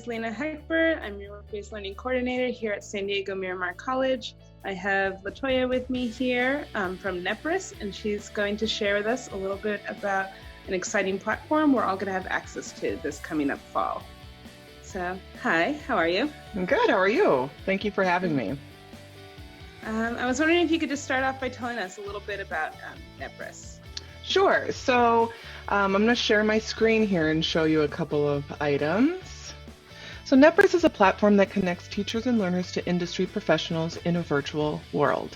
is Lena Heckbert. I'm your Work-Based Learning Coordinator here at San Diego Miramar College. I have Latoya with me here from Nepris, and she's going to share with us a little bit about an exciting platform we're all going to have access to this coming up fall. So, hi, how are you? I'm good, how are you? Thank you for having me. I was wondering if you could just start off by telling us a little bit about Nepris. Sure, so I'm going to share my screen here and show you a couple of items. So Nepris is a platform that connects teachers and learners to industry professionals in a virtual world.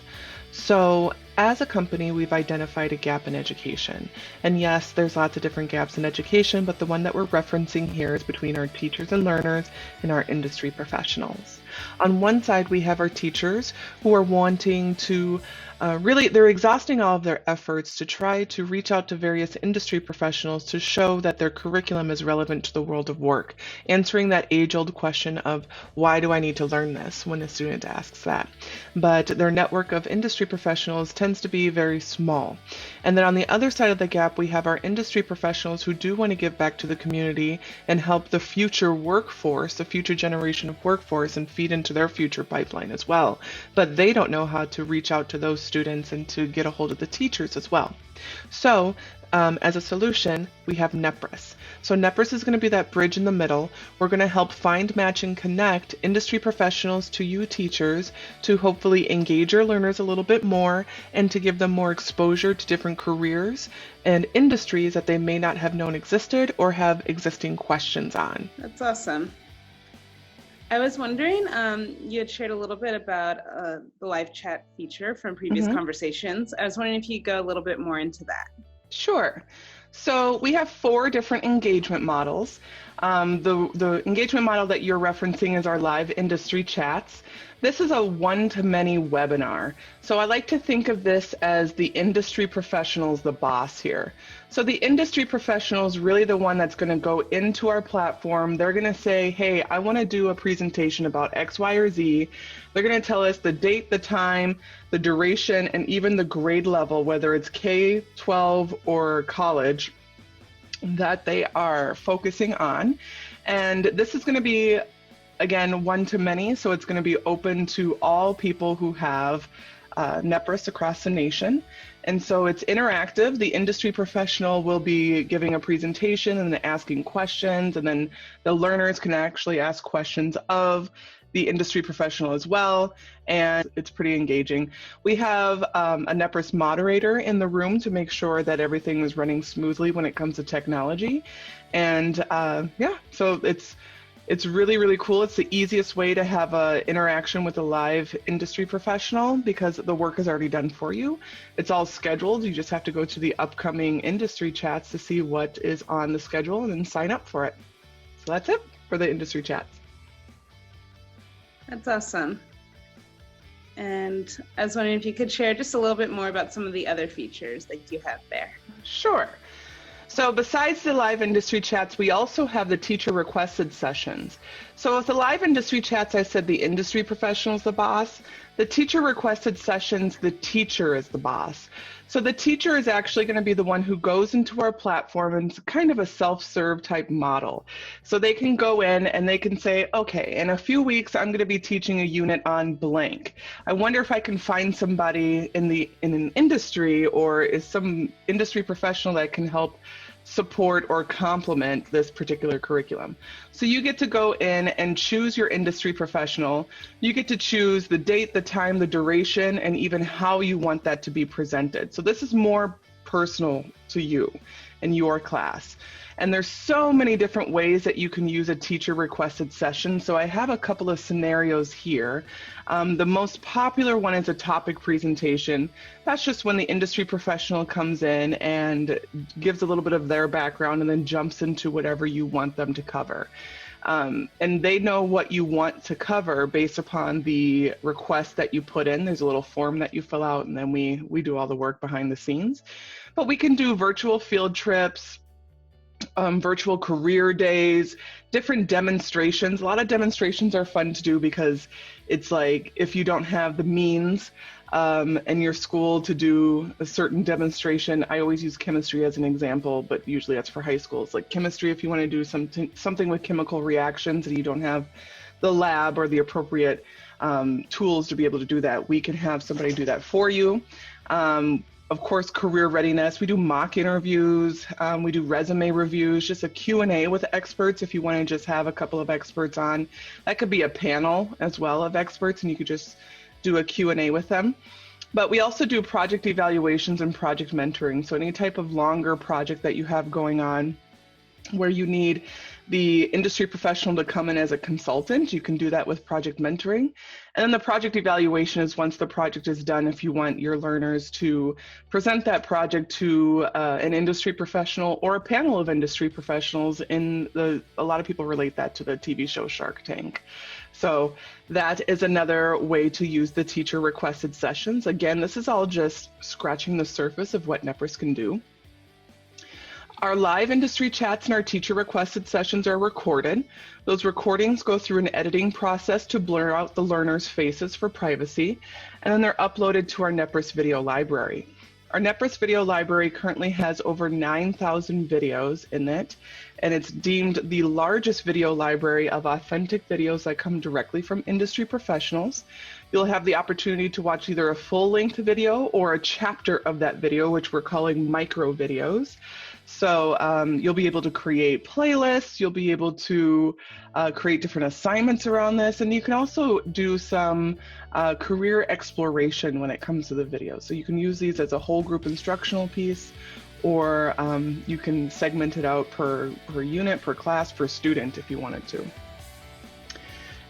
So as a company, we've identified a gap in education. And yes, there's lots of different gaps in education, but the one that we're referencing here is between our teachers and learners and our industry professionals. On one side, we have our teachers who are wanting to they're exhausting all of their efforts to try to reach out to various industry professionals to show that their curriculum is relevant to the world of work, answering that age-old question of why do I need to learn this when a student asks that. But their network of industry professionals tends to be very small. And then on the other side of the gap, we have our industry professionals who do want to give back to the community and help the future workforce, the future generation of workforce, and feed into their future pipeline as well. But they don't know how to reach out to those students and to get a hold of the teachers as well. So as a solution, we have Nepris. So Nepris is going to be that bridge in the middle. We're going to help find, match, and connect industry professionals to you teachers to hopefully engage your learners a little bit more and to give them more exposure to different careers and industries that they may not have known existed or have existing questions on. That's awesome. I was wondering, you had shared a little bit about the live chat feature from previous conversations. I was wondering if you could go a little bit more into that. Sure. So we have 4 different engagement models. The engagement model that you're referencing is our live industry chats. This is a one-to-many webinar. So I like to think of this as the industry professionals, the boss here. So the industry professional is really the one that's going to go into our platform. They're going to say, hey, I want to do a presentation about X, Y, or Z. They're going to tell us the date, the time, the duration, and even the grade level, whether it's K-12 or college, that they are focusing on. And this is going to be, again, one-to-many, so it's going to be open to all people who have Nepris across the nation. And so it's interactive. The industry professional will be giving a presentation and asking questions, and then the learners can actually ask questions of the industry professional as well, and it's pretty engaging. We have a Nepris moderator in the room to make sure that everything is running smoothly when it comes to technology. And so it's really, really cool. It's the easiest way to have an interaction with a live industry professional because the work is already done for you. It's all scheduled. You just have to go to the upcoming industry chats to see what is on the schedule and then sign up for it. So that's it for the industry chats. That's awesome. And I was wondering if you could share just a little bit more about some of the other features that you have there. Sure. So besides the live industry chats, we also have the teacher requested sessions. So with the live industry chats, I said the industry professional is the boss. The teacher requested sessions, the teacher is the boss. So the teacher is actually going to be the one who goes into our platform, and it's kind of a self-serve type model. So they can go in and they can say, okay, in a few weeks, I'm going to be teaching a unit on blank. I wonder if I can find somebody in an industry or is some industry professional that can help support or complement this particular curriculum. So you get to go in and choose your industry professional. You get to choose the date, the time, the duration, and even how you want that to be presented. So this is more personal to you and your class. And there's so many different ways that you can use a teacher requested session. So I have a couple of scenarios here. The most popular one is a topic presentation. That's just when the industry professional comes in and gives a little bit of their background and then jumps into whatever you want them to cover. And they know what you want to cover based upon the request that you put in. There's a little form that you fill out, and then we do all the work behind the scenes. But we can do virtual field trips, virtual career days, different demonstrations. A lot of demonstrations are fun to do because it's like if you don't have the means in your school to do a certain demonstration, I always use chemistry as an example, but usually that's for high schools. Like chemistry, if you want to do something with chemical reactions and you don't have the lab or the appropriate tools to be able to do that, we can have somebody do that for you. Of course, career readiness. We do mock interviews. We do resume reviews, just a Q&A with experts if you want to just have a couple of experts on. That could be a panel as well of experts, and you could just do a Q&A with them. But we also do project evaluations and project mentoring. So any type of longer project that you have going on where you need the industry professional to come in as a consultant, you can do that with project mentoring. And then the project evaluation is once the project is done, if you want your learners to present that project to an industry professional or a panel of industry professionals. A lot of people relate that to the TV show Shark Tank. So that is another way to use the teacher requested sessions. Again, this is all just scratching the surface of what Nepris can do. Our live industry chats and our teacher requested sessions are recorded. Those recordings go through an editing process to blur out the learners' faces for privacy, and then they're uploaded to our Nepris video library. Our Nepris video library currently has over 9,000 videos in it, and it's deemed the largest video library of authentic videos that come directly from industry professionals. You'll have the opportunity to watch either a full-length video or a chapter of that video, which we're calling micro videos. So you'll be able to create playlists, you'll be able to create different assignments around this, and you can also do some career exploration when it comes to the video. So you can use these as a whole group instructional piece, or you can segment it out per unit, per class, per student if you wanted to.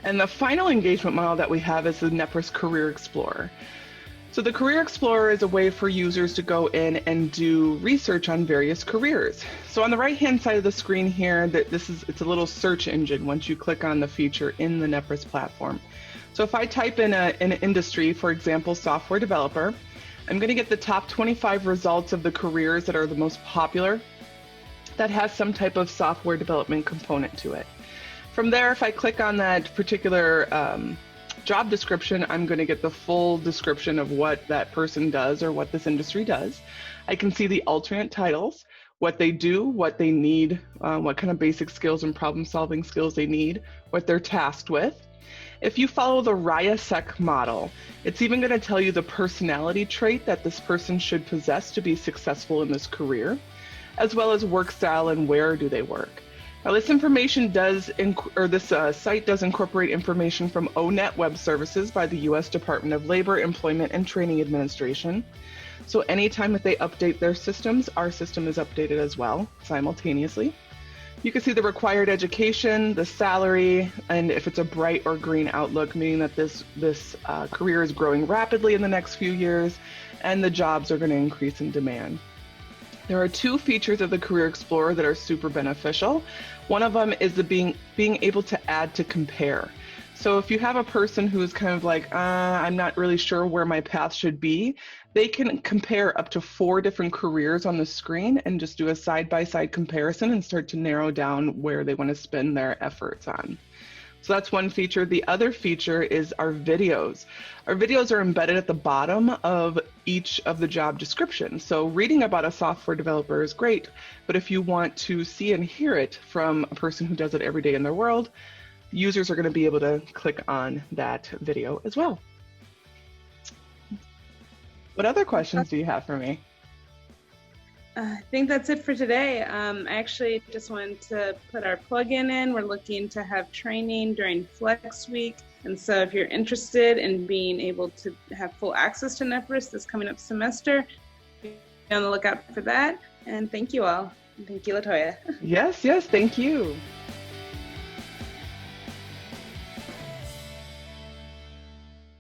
And the final engagement model that we have is the Nepris Career Explorer. So the Career Explorer is a way for users to go in and do research on various careers. So on the right-hand side of the screen here, it's a little search engine once you click on the feature in the Nepris platform. So if I type in an industry, for example, software developer, I'm going to get the top 25 results of the careers that are the most popular that has some type of software development component to it. From there, if I click on that particular job description, I'm going to get the full description of what that person does or what this industry does. I can see the alternate titles, what they do, what they need, what kind of basic skills and problem solving skills they need, what they're tasked with. If you follow the RIASEC model, it's even going to tell you the personality trait that this person should possess to be successful in this career, as well as work style and where do they work. Now, this information site does incorporate information from ONET Web Services by the U.S. Department of Labor, Employment, and Training Administration. So anytime that they update their systems, our system is updated as well, simultaneously. You can see the required education, the salary, and if it's a bright or green outlook, meaning that this career is growing rapidly in the next few years, and the jobs are going to increase in demand. There are two features of the Career Explorer that are super beneficial. One of them is the being able to add to compare. So if you have a person who's kind of like, I'm not really sure where my path should be, they can compare up to 4 different careers on the screen and just do a side-by-side comparison and start to narrow down where they want to spend their efforts on. So that's one feature. The other feature is our videos. Our videos are embedded at the bottom of each of the job descriptions. So reading about a software developer is great, but if you want to see and hear it from a person who does it every day in their world, users are going to be able to click on that video as well. What other questions do you have for me? I think that's it for today. I actually just wanted to put our plugin in. We're looking to have training during Flex Week. And so if you're interested in being able to have full access to Nepris this coming up semester, be on the lookout for that. And thank you all. Thank you, LaToya. Yes, thank you.